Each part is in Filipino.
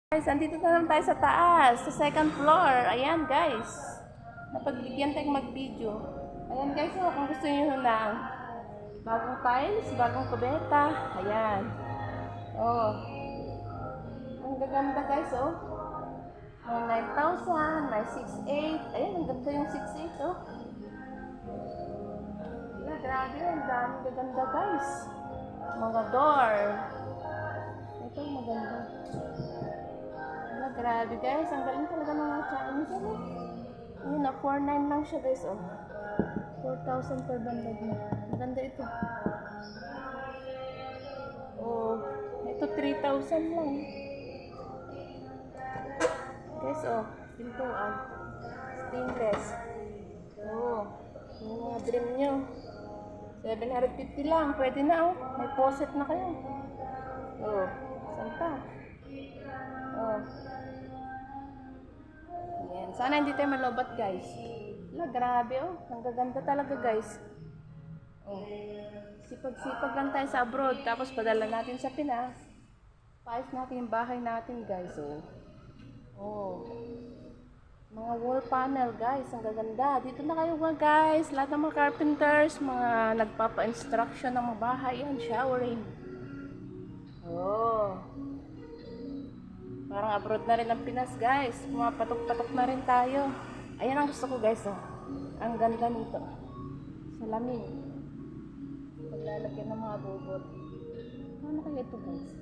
Guys, andito na naman tayo sa taas, sa second floor. Ayan guys, napagbigyan tayong mag-video. Ayan guys, kung gusto niyo ng bagong tiles, bagong kubeta. Ayan. Oh, ang gaganda guys, oh. May 9,000, may 6,800. Ayan, ang ganda yung 6,800, oh. Ayan, grabe, ang daming gaganda guys. Mga door. Ito, maganda. Wala, grabe guys. Ang galing talaga ng mga Chinese. Ano? Ayun na, 4,900 lang siya guys. Oh. 4,500 na. Maganda ito. Oh, ito 3,000 lang. Guys, oh. Pintuan. Stainless. Oh. Yung mga dream nyo. 750 lang. Pwede na, oh. May faucet na kayo. Oh. Saan pa? Oh. Ayan. Sana hindi tayo malobat guys. Wala, grabe oh. Ang gaganda talaga guys. Oh. Sipag-sipag lang tayo sa abroad. Tapos padala natin sa Pinas. Paayos natin yung bahay natin guys. Oh. Oh. Mga wall panel guys. Ang gaganda. Dito na kayo mga guys. Lahat ng mga carpenters. Mga nagpapa-instruction ng mga bahay. Yan. Showering. Oh. Parang abroad na rin ang Pinas guys. Pumapatok-patok na rin tayo. Ayan ang gusto ko guys, oh. Ang ganda nito. Salamin. Paglalagyan ng mga bubot. Ano kaya ito guys?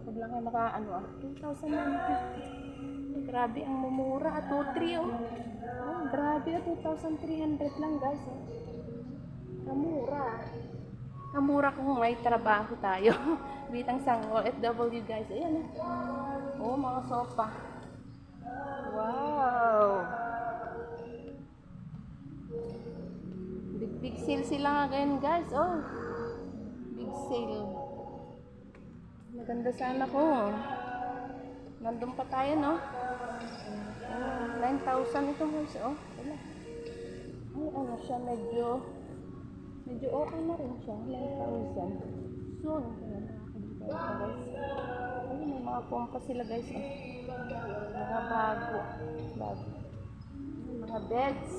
Pag lang ay maka ano, 2,950. Grabe ang mumura. 2,300 oh. Oh, grabe 2,300 lang guys, oh. Kamura. Kamura kung may trabaho tayo. Bitang sang OFW guys. Ayan oh. Oh, mga sofa. Wow. Big sale sila ngayon guys. Oh. Big sale. Maganda sana ko. Nandun pa tayo no. 9,000 ito guys. Oh. Wala. Ay, ano siya medyo okay na rin siya. 9,000. Soon. Guys. Ay, may mga pompa sila guys. Oh. Mga bago. Mga beds.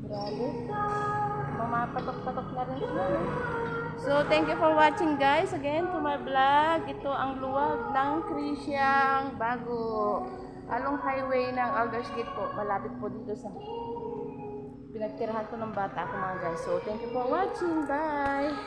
Grabe. Mamapatok-patok na rin sila. No? So, thank you for watching guys. Again, to my vlog. Ito ang luwag ng Krisyang Bago. Along highway ng Alders Gate po. Malapit po dito sa pinagtirahan ko ng bata ko mga guys. So, thank you for watching. Bye!